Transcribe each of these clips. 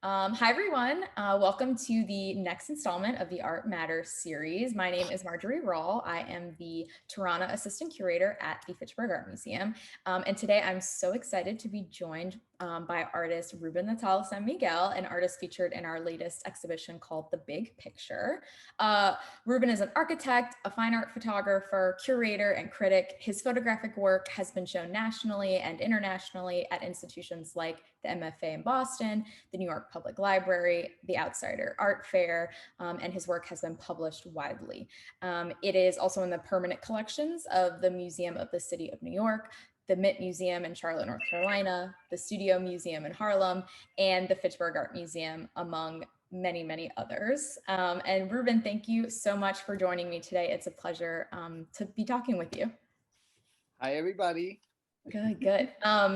Hi, everyone. Welcome to the next installment of the Art Matters series. My name is Marjorie Rawl. I am the Tirana Assistant Curator at the Fitchburg Art Museum. And today I'm so excited to be joined by artist Ruben Natal-San Miguel, an artist featured in our latest exhibition called The Big Picture. Ruben is an architect, a fine art photographer, curator, and critic. His photographic work has been shown nationally and internationally at institutions like the MFA in Boston, the New York Public Library, the Outsider Art Fair, and his work has been published widely. It is also in the permanent collections of the Museum of the City of New York, the Mint Museum in Charlotte, North Carolina, the Studio Museum in Harlem, and the Fitchburg Art Museum, among many, many others. And Ruben, thank you so much for joining me today. It's a pleasure to be talking with you. Hi, everybody. Good, good.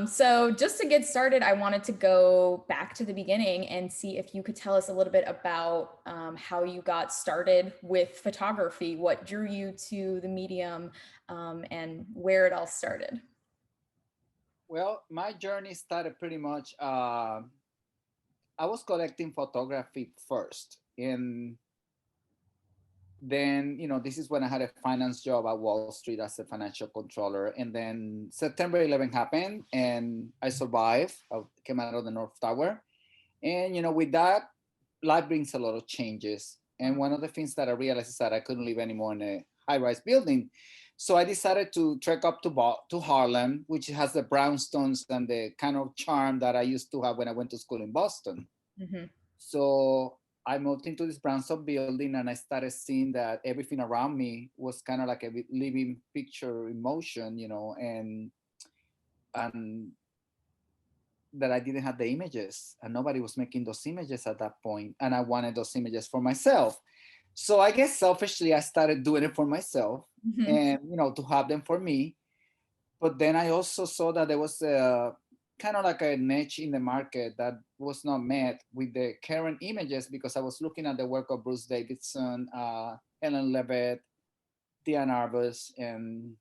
So just to get started, I wanted to go back to the beginning and see if you could tell us a little bit about how you got started with photography, what drew you to the medium, and where it all started. Well, my journey started pretty much. I was collecting photography first, and then this is when I had a finance job at Wall Street as a financial controller. And then September 11th happened, and I survived. I came out of the North Tower, and with that, life brings a lot of changes. And one of the things that I realized is that I couldn't live anymore in a high-rise building. So I decided to trek up to Harlem, which has the brownstones and the kind of charm that I used to have when I went to school in Boston. Mm-hmm. So I moved into this brownstone building, and I started seeing that everything around me was kind of like a living picture in motion, and that I didn't have the images, and nobody was making those images at that point, and I wanted those images for myself. So I guess selfishly I started doing it for myself, Mm-hmm. and to have them for me. But then I also saw that there was a kind of like a niche in the market that was not met with the current images, because I was looking at the work of Bruce Davidson, Helen Levitt, Diane Arbus, and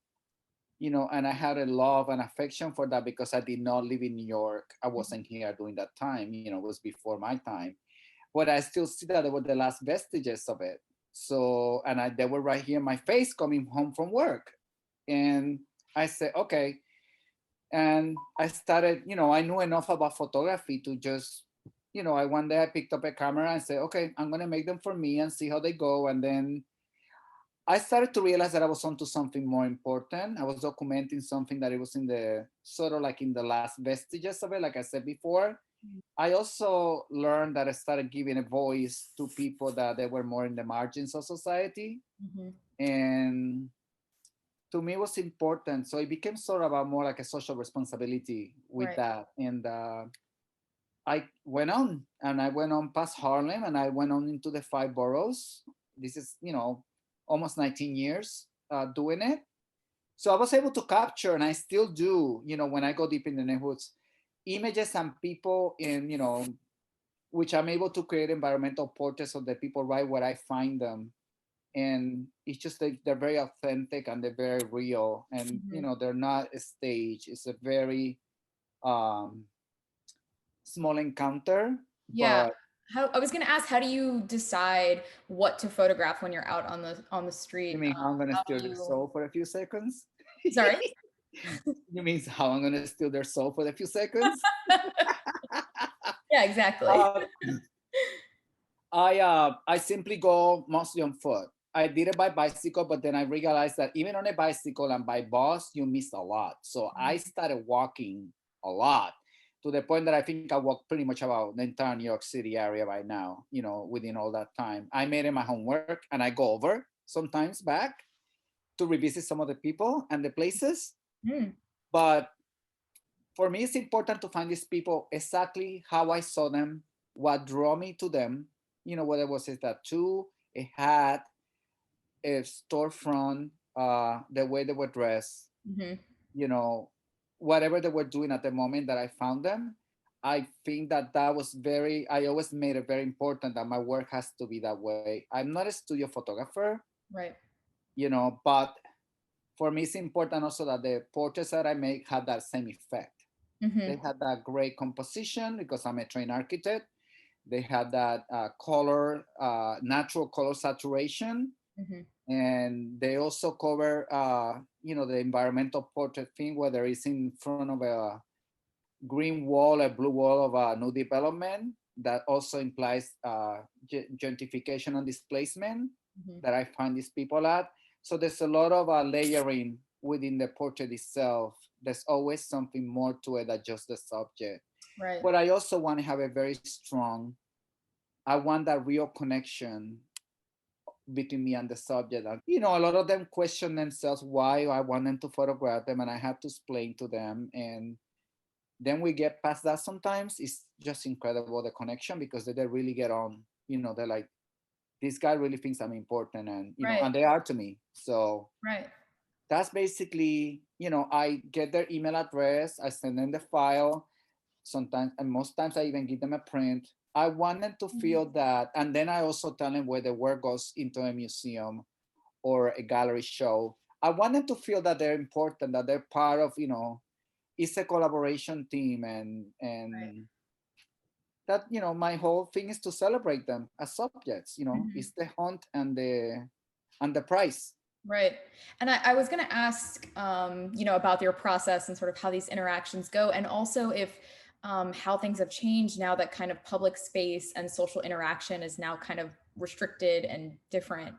I had a love and affection for that because I did not live in New York. I wasn't here during that time, it was before my time. But I still see that they were the last vestiges of it. So, they were right here in my face coming home from work. And I said, okay. And I started, I knew enough about photography to just, one day I picked up a camera and said, okay, I'm going to make them for me and see how they go. And then I started to realize that I was onto something more important. I was documenting something that it was in the sort of like in the last vestiges of it, like I said before. I also learned that I started giving a voice to people that they were more in the margins of society. Mm-hmm. And to me, it was important. So it became sort of a more like a social responsibility with Right. that. And I went on, and I went on past Harlem, and I went on into the five boroughs. This is, almost 19 years doing it. So I was able to capture, and I still do, when I go deep in the neighborhoods, images and people in, which I'm able to create environmental portraits of the people right where I find them. And it's just like they're very authentic and they're very real. And, Mm-hmm. they're not a stage. It's a very um, small encounter, Yeah. but I was going to ask, how do you decide what to photograph when you're out on the you street? mean how I'm gonna How steal do their you? soul for a few seconds? Sorry. You mean how I'm gonna steal their soul for a few seconds? Yeah, exactly. uh, I simply go mostly on foot. I did it by bicycle, but then I realized that even on a bicycle and by bus, you miss a lot. So I started walking a lot, to the point that I think I walk pretty much about the entire New York City area right now, within all that time. I made it my homework, and I go over sometimes back to revisit some of the people and the places. Mm, But for me, it's important to find these people exactly how I saw them, what drew me to them, whether it was a tattoo, a hat, a storefront, the way they were dressed, mhm. you know, whatever they were doing at the moment that I found them. I think that that was I always made it very important that my work has to be that way. I'm not a studio photographer, Right. but for me, it's important also that the portraits that I make have that same effect. Mhm. They had that great composition because I'm a trained architect. They had that color, natural color saturation, Hmm. and they also cover, the environmental portrait thing, whether it's in front of a green wall, a blue wall of a new development. That also implies gentrification and displacement Hmm. that I find these people at. So there's a lot of layering within the portrait itself. There's always something more to it than just the subject. Right. But I also want to have a very strong, I want that real connection between me and the subject. And, a lot of them question themselves why I want them to photograph them, and I have to explain to them. And then we get past that. Sometimes it's just incredible, the connection, because they really get on. They're like, this guy really thinks I'm important, and Right. and they are to me. So Right. that's basically, I get their email address, I send them the file. Sometimes, and most times, I even give them a print. I want them to Mhm. feel that, and then I also tell them where the work goes into a museum or a gallery show. I want them to feel that they're important, that they're part of, it's a collaboration team, and Right. that, my whole thing is to celebrate them as subjects. It's Mhm. the hunt and the prize. Right. And I was going to ask, about your process and sort of how these interactions go, and also if how things have changed now that kind of public space and social interaction is now kind of restricted and different.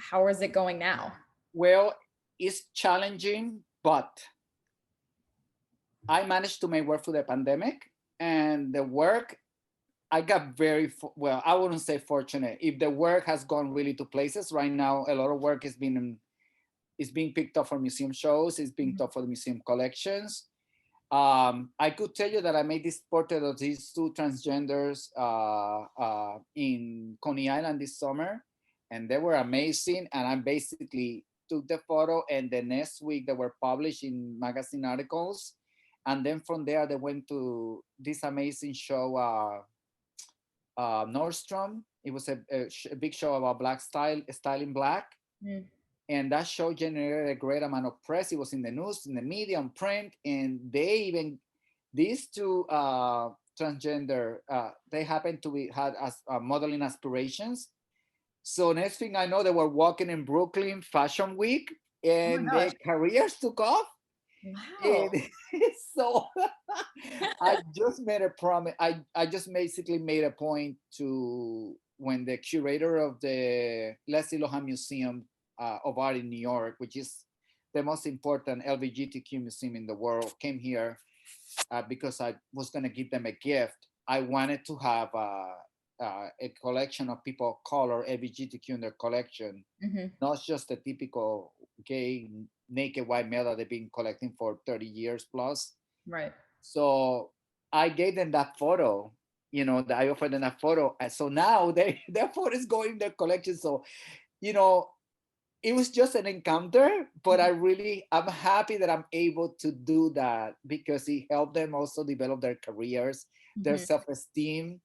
How is it going now? Well, it's challenging, but I managed to make work through the pandemic, and the work, I got very well. I wouldn't say fortunate. If the work has gone really to places right now, a lot of work is being picked up for museum shows. It's being Mhm. picked up for the museum collections. I could tell you that I made this portrait of these two transgenders in Coney Island this summer, and they were amazing. And I basically took the photo, and the next week they were published in magazine articles. And then from there, they went to this amazing show, Nordstrom. It was a big show about black styling black, Mm. and that show generated a great amount of press. It was in the news, in the media, on print, and these two transgender, they happened to be had as modeling aspirations. So next thing I know, they were walking in Brooklyn Fashion Week, Oh my and gosh. their careers took off. Wow. And so I just made a promise. I just basically made a point to, when the curator of the Leslie Lohan Museum of Art in New York, which is the most important LGBTQ museum in the world, came here, because I was going to give them a gift. I wanted to have a collection of people of color, LGBTQ, in their collection, Hmm. not just the typical gay naked white male that they've been collecting for 30 years plus. Right. So I gave them that photo. That I offered them that photo. And so now their photo is going in their collection. So, you know, it was just an encounter, but I'm happy that I'm able to do that, because it helped them also develop their careers, their Hmm. self-esteem.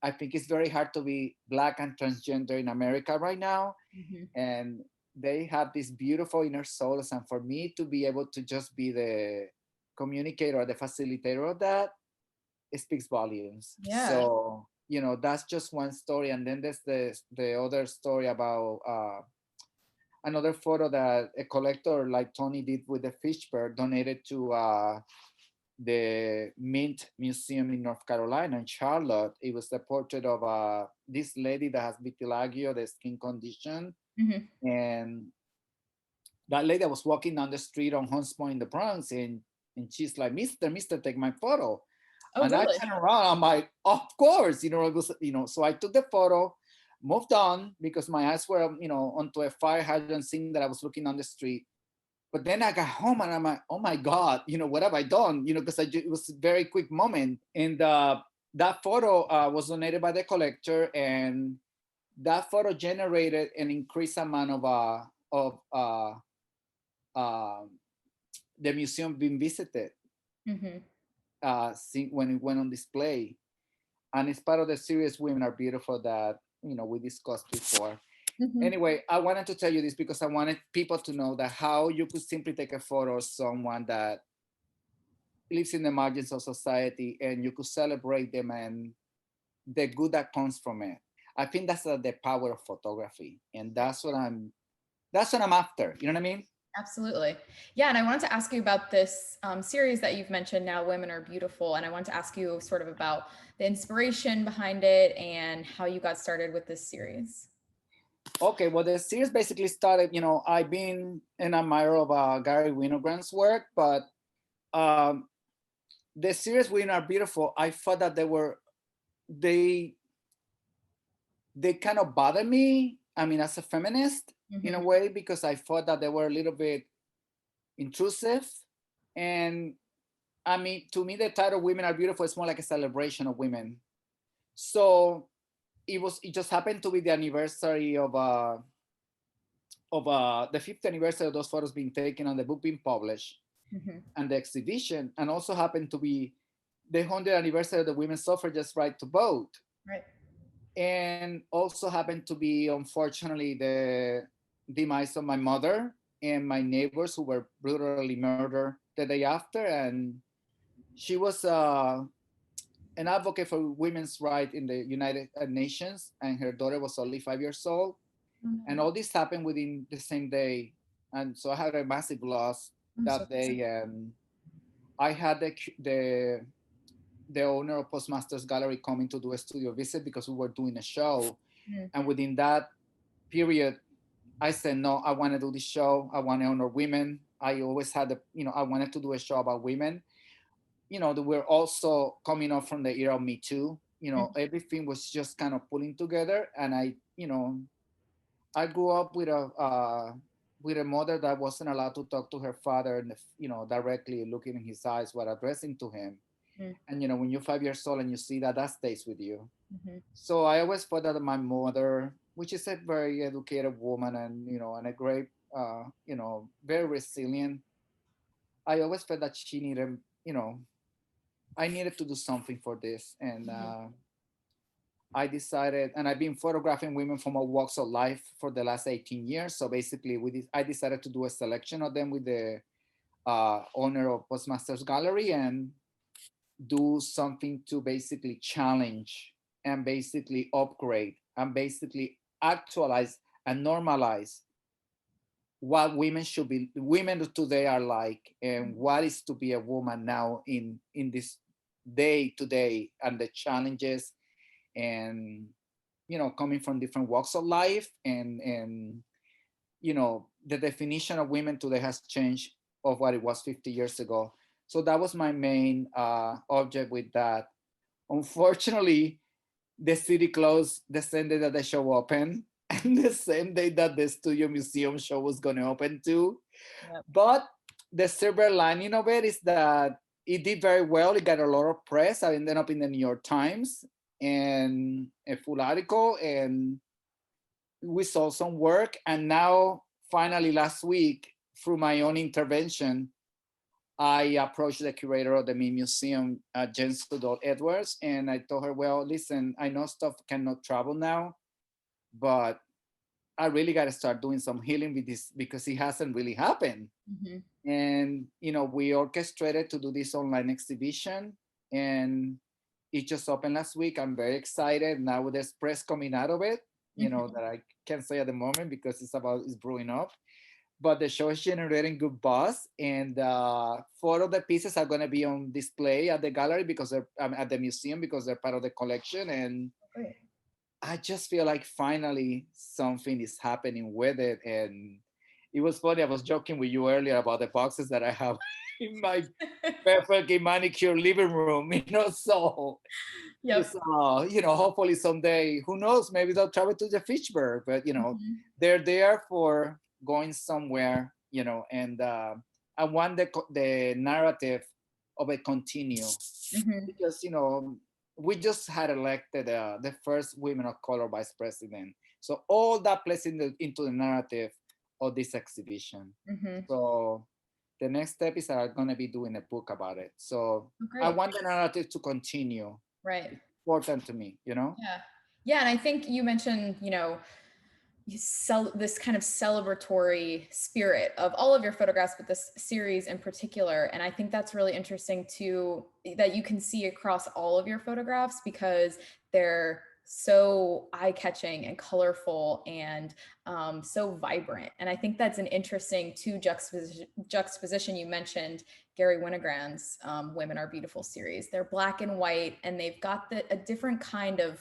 I think it's very hard to be black and transgender in America right now, Hmm. and they have these beautiful inner souls, and for me to be able to just be the communicator or the facilitator of that, it speaks volumes. Yeah. So that's just one story, and then there's the other story about another photo that a collector like Tony did with the Fitchburg, donated to the Mint Museum in North Carolina, in Charlotte. It was the portrait of this lady that has vitiligo, the skin condition. Hmm. And that lady was walking down the street on Hunts Point in the Bronx, and she's like, Mister, take my photo. Oh, And I really? turn around, I'm like, of course, it was, so I took the photo, moved on, because my eyes were, onto a fire hydrant, seeing that I was looking on the street. But then I got home, and I'm like, oh my God, what have I done? Because it was a very quick moment. And that photo was donated by the collector, and that photo generated an increased amount of uh, the museum being visited, Hmm. when it went on display. And it's part of the series Women Are Beautiful that we discussed before. Hmm. Anyway, I wanted to tell you this because I wanted people to know that how you could simply take a photo of someone that lives in the margins of society, and you could celebrate them, and the good that comes from it. I think that's the power of photography, and that's what I'm after. You know what I mean? Absolutely. Yeah. And I wanted to ask you about this series that you've mentioned, Now Women Are Beautiful. And I wanted to ask you sort of about the inspiration behind it and how you got started with this series. Okay, well, the series basically started. I've been an admirer of Gary Winogrand's work, but um, the series Women Are Beautiful, I thought that they they kind of bothered me. I mean, as a feminist, in a Hmm. way, because I thought that they were a little bit intrusive. And I mean, to me, the title "Women Are Beautiful" is more like a celebration of women. So it just happened to be the anniversary of the 50th anniversary of those photos being taken and the book being published Hmm. and the exhibition, and also happened to be the 100th anniversary of the women's suffragettes right to vote, Right. and also happened to be, unfortunately, the demise of my mother and my neighbors who were brutally murdered the day after. And she was an advocate for women's rights in the United Nations, and her daughter was only 5 years old. And Mhm. all this happened within the same day, and so I had a massive loss I'm so that day. And I had the owner of Postmasters Gallery coming to do a studio visit because we were doing a show. sorry. And within that period, I said, no, I want to do this show. I want to honor women. I always had I wanted to do a show about women. That we're also coming up from the era of Me Too. Mhm. Everything was just kind of pulling together. And I grew up with a mother that wasn't allowed to talk to her father, and directly looking in his eyes while addressing to him. Mhm. And when you're 5 years old and you see that, that stays with you. Mhm. So I always thought that my mother, which is a very educated woman, and a great, very resilient, I always felt that she needed, I needed to do something for this. And Mhm. I decided, and I've been photographing women from all walks of life for the last 18 years. So basically, I decided to do a selection of them with the owner of Postmasters Gallery, and do something to basically challenge and basically upgrade and basically actualize and normalize what women today are like, and Mhm. what is to be a woman now in this day to day, and the challenges, and coming from different walks of life, and the definition of women today has changed of what it was 50 years ago. So that was my main object with that. Unfortunately, the city closed the same day that the show opened, and the same day that the studio museum show was going to open too. Yep. But the silver lining of it is that it did very well. It got a lot of press. I ended up in the New York Times and a full article, and we saw some work. And now, finally, last week, through my own intervention, I approached the curator of the Mint Museum, Jen Sudol Edwards, and I told her, well, listen, I know stuff cannot travel now, but I really got to start doing some healing with this because it hasn't really happened. Mhm. And, we orchestrated to do this online exhibition, and it just opened last week. I'm very excited. Now there's press coming out of it, Mhm. that I can't say at the moment because it's brewing up, but the show is generating good buzz. And four of the pieces are going to be on display at the gallery because they're at the museum because they're part of the collection. And Great. I just feel like finally something is happening with it. And it was funny. I was joking with you earlier about the boxes that I have in my perfectly manicured living room. So it's Yep. hopefully someday, who knows, maybe they'll travel to the Fitchburg, but Mhm. they're there for going somewhere. And I want the narrative of it continue, Mhm. because we just had elected the first women of color vice president, so all that plays into the narrative of this exhibition. Mhm. So the next step is that I'm going to be doing a book about it. So Oh, I great. want the narrative to continue. Right. It's important to me. Yeah. Yeah. And I think you mentioned, this kind of celebratory spirit of all of your photographs, but this series in particular. And I think that's really interesting too, that you can see across all of your photographs because they're so eye-catching and colorful and so vibrant. And I think that's an interesting too juxtaposition. You mentioned Gary Winogrand's Women Are Beautiful series. They're black and white, and they've got a different kind of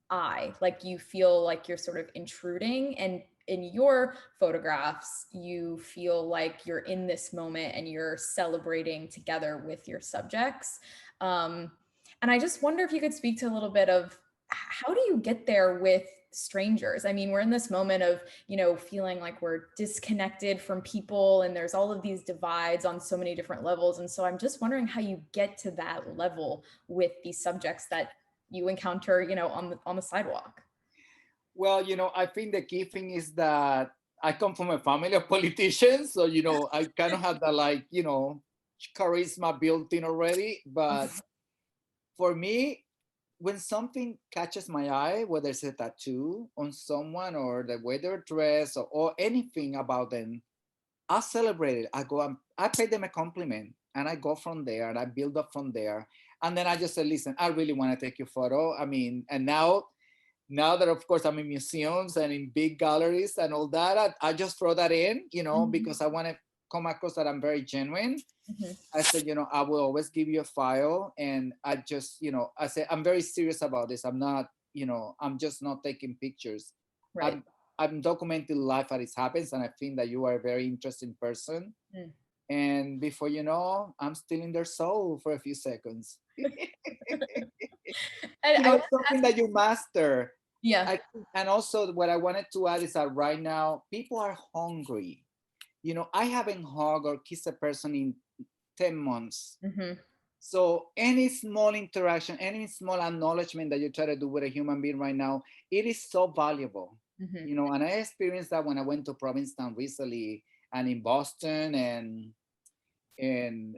eye, like you feel like you're sort of intruding, and in your photographs you feel like you're in this moment and you're celebrating together with your subjects. And I just wonder if you could speak to a little bit of how do you get there with strangers? I mean, we're in this moment of, feeling like we're disconnected from people and there's all of these divides on so many different levels. And so I'm just wondering how you get to that level with these subjects that you encounter, on the sidewalk. Well, I think the key thing is that I come from a family of politicians, so I kind of have that, like, charisma built in already. But for me, when something catches my eye, whether it's a tattoo on someone or the way they're dressed or anything about them, I celebrate it. I go and I pay them a compliment, and I go from there and I build up from there. And then I just say, listen, I really want to take your photo. I mean, and now that of course I'm in museums and in big galleries and all that, I just throw that in, because I want to come across that I'm very genuine. I said, I will always give you a file, and I just, I say I'm very serious about this. I'm not, I'm just not taking pictures. Right. I'm documenting life as it happens, and I think that you are a very interesting person. And before you know, I'm stealing their soul for a few seconds. It's something that you master. Yeah. And also what I wanted to add is that right now people are hungry. I haven't hugged or kissed a person in 10 months. So any small interaction, any small acknowledgement that you try to do with a human being right now, it is so valuable. And I experienced that when I went to Provincetown recently, and in Boston, and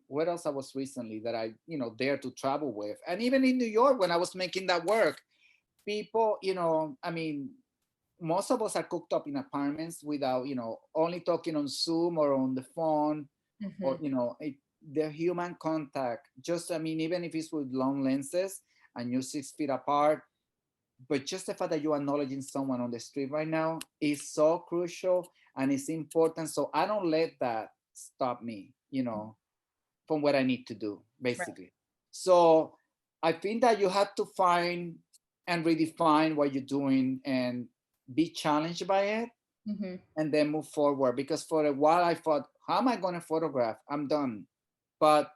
where else I was recently that I dare to travel with, and even in New York when I was making that work. People, I mean, most of us are cooked up in apartments without, only talking on Zoom or on the phone, or the human contact. Just, I mean, even if it's with long lenses and you're 6 feet apart, but just the fact that you're acknowledging someone on the street right now is so crucial and it's important. So I don't let that stop me, from what I need to do, basically. Right. So I think that you have to find and redefine what you're doing and be challenged by it, and then move forward. Because for a while I thought, how am I going to photograph? I'm done. But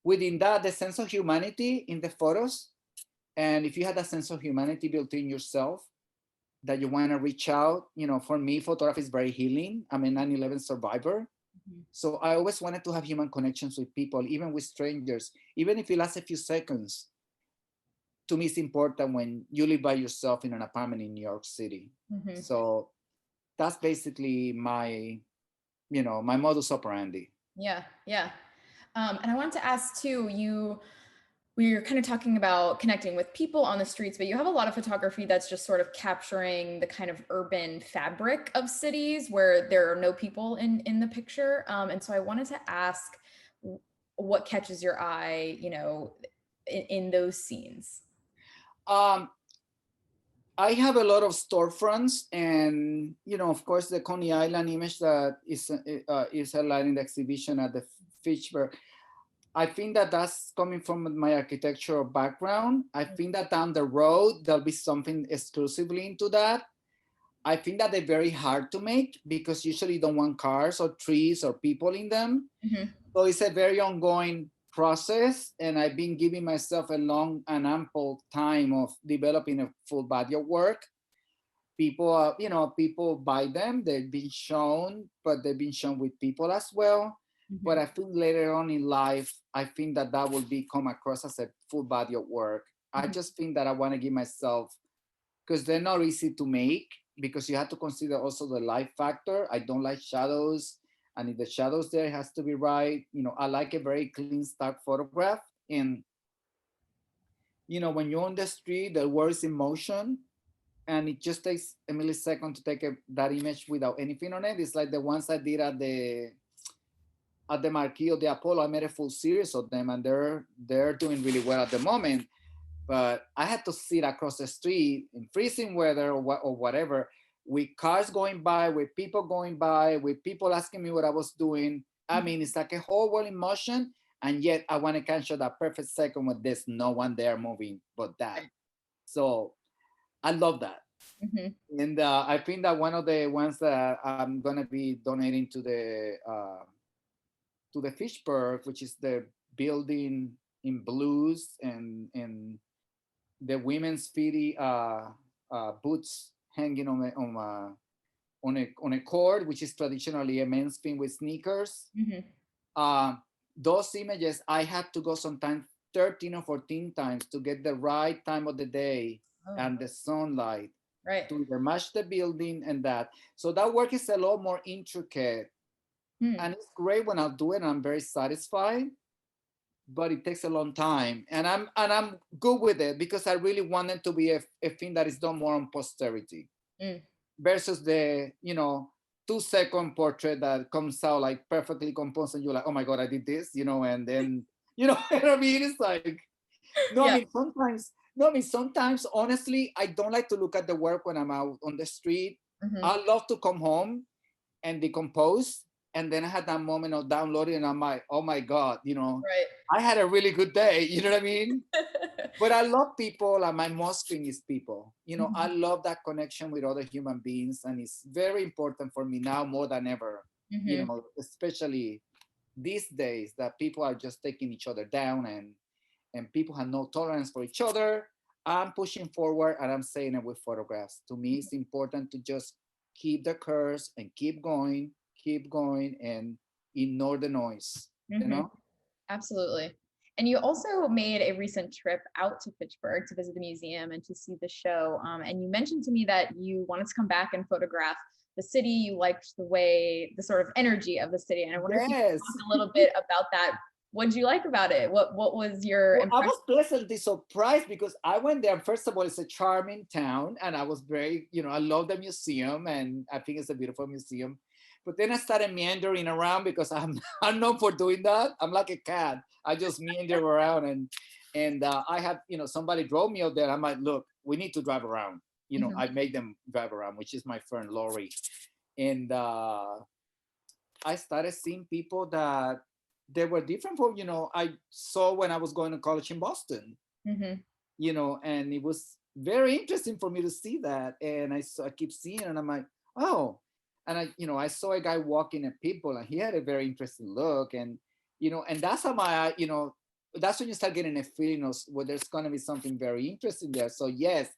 within that, the sense of humanity in the photos, and if you had that sense of humanity built in yourself, that you want to reach out, for me, photography is very healing. I'm a 9/11 survivor. So I always wanted to have human connections with people, even with strangers, even if it lasts a few seconds. To me, it's important when you live by yourself in an apartment in New York City. So that's basically my, my modus operandi. Yeah, yeah. And I wanted to ask too, we were kind of talking about connecting with people on the streets, but you have a lot of photography that's just sort of capturing the kind of urban fabric of cities where there are no people in the picture. And so I wanted to ask what catches your eye, in those scenes. I have a lot of storefronts, and of course, the Coney Island image that is highlighting the exhibition at the Fitchburg. I think that that's coming from my architectural background. I think that down the road there'll be something exclusively into that. I think that they're very hard to make because usually you don't want cars or trees or people in them. So it's a very ongoing process, and I've been giving myself a long and ample time of developing a full body of work. People, people buy them. They've been shown, but they've been shown with people as well. But I think later on in life, I think that that will come across as a full body of work. I just think that I want to give myself, because they're not easy to make, because you have to consider also the light factor. I don't like shadows. And if the shadows there, it has to be right. I like a very clean, stark photograph. And, when you're on the street, the world is in motion. and it just takes a millisecond to take that image without anything on it. It's like the ones I did at the Marquis of the Apollo. I made a full series of them, and they're doing really well at the moment. But I had to sit across the street in freezing weather or whatever, with cars going by, with people going by, with people asking me what I was doing. I mean, it's like a whole world in motion, and yet I want to capture that perfect second when there's no one there moving but that. So I love that. Mm-hmm. And I think that one of the ones that I'm gonna be donating to the Fitchburg, which is the building in blues and the women's feety boots hanging on a cord, which is traditionally a men's thing with sneakers. Mm-hmm. Uh, those images, I had to go sometimes 13 or 14 times to get the right time of the day Oh, and the sunlight right. to either match the building and that. So that work is a lot more intricate, Hmm. and it's great when I do it and I'm very satisfied, but it takes a long time. And I'm good with it because I really want it to be a thing that is done more on posterity Mm. versus the 2-second portrait that comes out like perfectly composed and you're like, oh my god, I did this, and then what I mean. It's like, no, I Yeah. mean sometimes, no, I mean sometimes, honestly, I don't like to look at the work when I'm out on the street. Mm-hmm. I love to come home and decompose, and then I had that moment of downloading and I'm like, oh my god, Right. I had a really good day. You know what I mean? But I love people, and my most thing is people. I Mm-hmm. love that connection with other human beings, and it's very important for me now more than ever. Mm-hmm. Especially these days that people are just taking each other down, and people have no tolerance for each other. I'm pushing forward, and I'm saying it with photographs. To me, it's important to just keep the curse and keep going, and ignore the noise. You Mm-hmm. know? Absolutely. And you also made a recent trip out to Fitchburg to visit the museum and to see the show. And you mentioned to me that you wanted to come back and photograph the city. You liked the way, the sort of energy of the city. And I wonder if you could Yes. talk a little bit about that. What did you like about it? What was your Well, I impression? was pleasantly surprised because I went there. First of all, it's a charming town, and I was very, I love the museum, and I think it's a beautiful museum. But then I started meandering around because I'm I'm known for doing that. I'm like a cat. I just meander around, and I had, somebody drove me out there. I'm like, look, we need to drive around. Mhm. I made them drive around, which is my friend Lori, and I started seeing people that they were different from, I saw when I was going to college in Boston, Mhm. and it was very interesting for me to see that. And I keep seeing it, and I'm like, oh, and I saw a guy walking at people, and he had a very interesting look, and that's how that's when you start getting a feeling of well, there's going to be something very interesting there. So yes,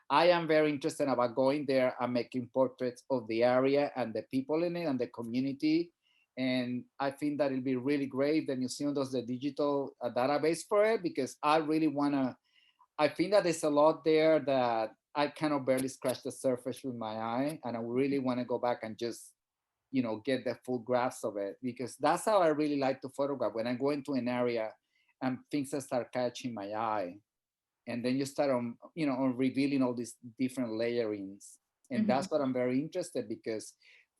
I am very interested about going there and making portraits of the area and the people in it and the community. And I think that it'll be really great if the museum does the digital database for it, because I really want to. I think that there's a lot there that I kind of barely scratch the surface with my eye, and I really want to go back and just get the full grasp of it, because that's how I really like to photograph. When I go into an area and things that start catching my eye, and then you start on revealing all these different layerings, and Mhm. that's what I'm very interested, because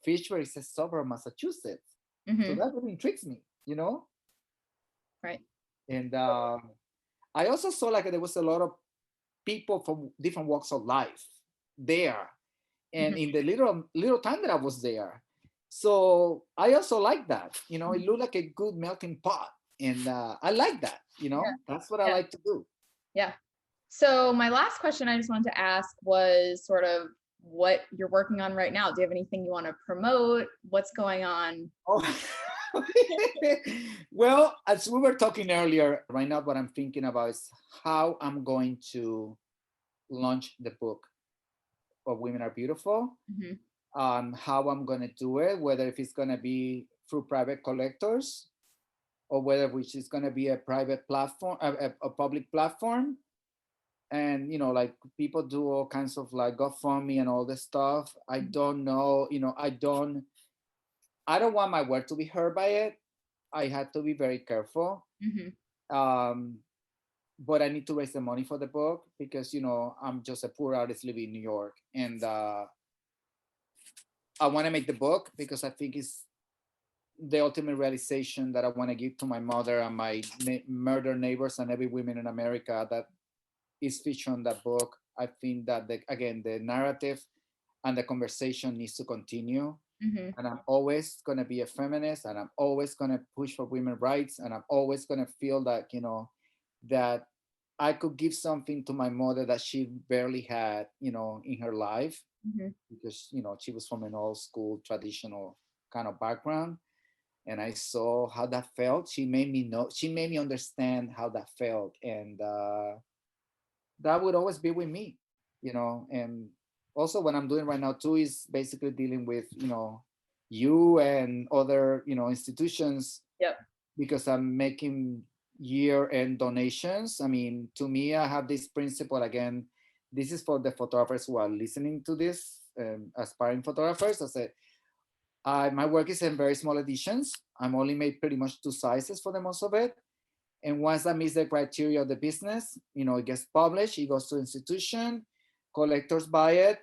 Fitchburg is a suburb of Massachusetts, so Mhm. that really intrigues me. Right. And I also saw like there was a lot of people from different walks of life there, and Mhm. in the little time that I was there. So I also like that. It Mhm. looked like a good melting pot, and I like that. Yeah. That's what I Yeah. like to do. Yeah. So my last question I just wanted to ask was sort of what you're working on right now. Do you have anything you want to promote? What's going on? Oh. Well, as we were talking earlier, right now what I'm thinking about is how I'm going to launch the book of Women Are Beautiful, Mhm. how I'm going to do it, whether if it's going to be through private collectors, or whether which is going to be a private platform, a public platform. And like people do all kinds of like GoFundMe and all this stuff. I don't know. I don't want my word to be heard by it. I had to be very careful. Mhm. um but I need to raise the money for the book because I'm just a poor artist living in New York, and I want to make the book because I think it's the ultimate realization that I want to give to my mother and my murder neighbors and every woman in America that is featured in that book. I think that again the narrative and the conversation needs to continue. Hmm. And I'm always gonna be a feminist, and I'm always gonna push for women's rights, and I'm always gonna feel that that I could give something to my mother that she barely had, in her life, Hmm. because she was from an old school traditional kind of background, and I saw how that felt. She made me understand how that felt, and that would always be with me, and also what I'm doing right now too is basically dealing with you and other institutions, Yep. because I'm making year-end donations. I mean, to me, I have this principle again. This is for the photographers who are listening to this, aspiring photographers. I said, my work is in very small editions. I'm only made pretty much two sizes for the most of it. And once that meets the criteria of the business, it gets published, it goes to institution, collectors buy it.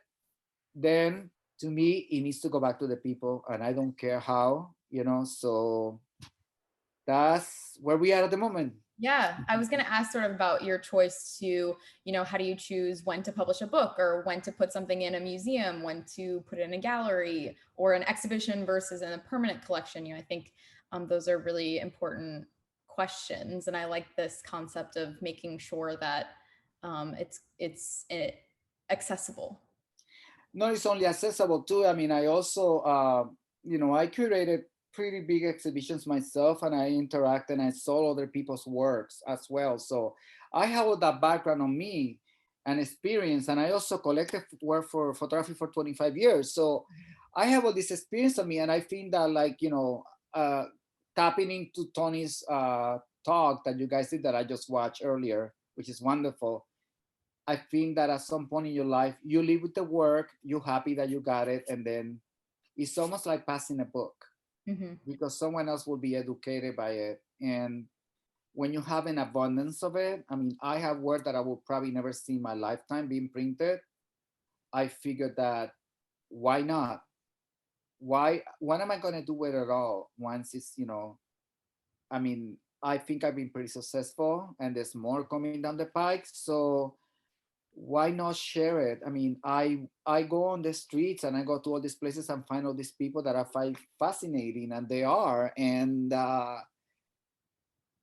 Then to me, it needs to go back to the people, and I don't care how, So that's where we are at the moment. Yeah, I was going to ask sort of about your choice to, how do you choose when to publish a book or when to put something in a museum, when to put it in a gallery or an exhibition versus in a permanent collection? I think those are really important questions, and I like this concept of making sure that it's accessible. Not it's only accessible too. I mean, I also, I curated pretty big exhibitions myself, and I interact and I saw other people's works as well. So I have all that background on me and experience, and I also collected work for photography for 25 years. So I have all this experience on me, and I think that tapping into Tony's talk that you guys did that I just watched earlier, which is wonderful. I think that at some point in your life, you live with the work, you're happy that you got it, and then it's almost like passing a book, Hmm. because someone else will be educated by it. And when you have an abundance of it, I mean, I have work that I will probably never see in my lifetime being printed. I figured that why not? Why? What am I going to do with it all once I mean, I think I've been pretty successful, and there's more coming down the pike. So why not share it? I mean, I go on the streets and I go to all these places and find all these people that I find fascinating, and they are. And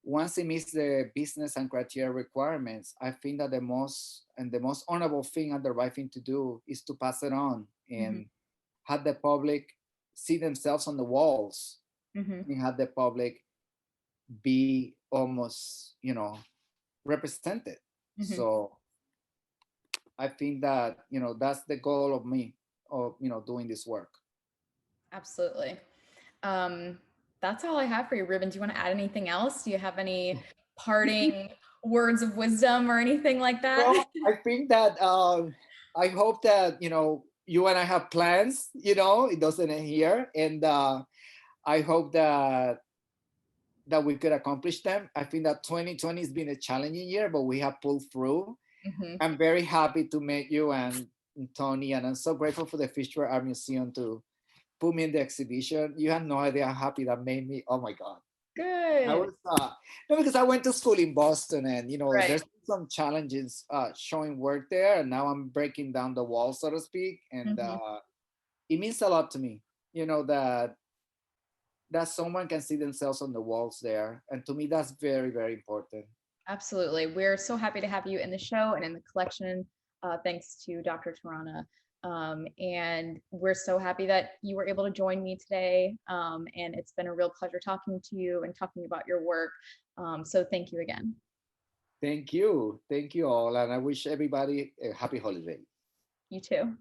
once it meets the business and criteria requirements, I think that the most honorable thing and the right thing to do is to pass it on Hmm. and have the public see themselves on the walls, Hmm. and have the public be almost represented. Hmm. So I think that that's the goal of me, of doing this work. Absolutely. Um, that's all I have for you, Ruben. Do you want to add anything else? Do you have any parting words of wisdom or anything like that? Well, I think that I hope that you and I have plans. It doesn't end here, and I hope that we could accomplish them. I think that 2020 has been a challenging year, but we have pulled through. Hmm. I'm very happy to meet you and Tony, and I'm so grateful for the Fitchburg Art Museum to put me in the exhibition. You have no idea how happy that made me. Oh my God. I Good. was no, because I went to school in Boston, and Right. there's some challenges showing work there, and now I'm breaking down the wall, so to speak, and Hmm. it means a lot to me. That someone can see themselves on the walls there, and to me that's very, very important. Absolutely. We're so happy to have you in the show and in the collection. Thanks to Dr. Tarana. And we're so happy that you were able to join me today. And it's been a real pleasure talking to you and talking about your work. So thank you again. Thank you all, and I wish everybody a happy holiday. You too.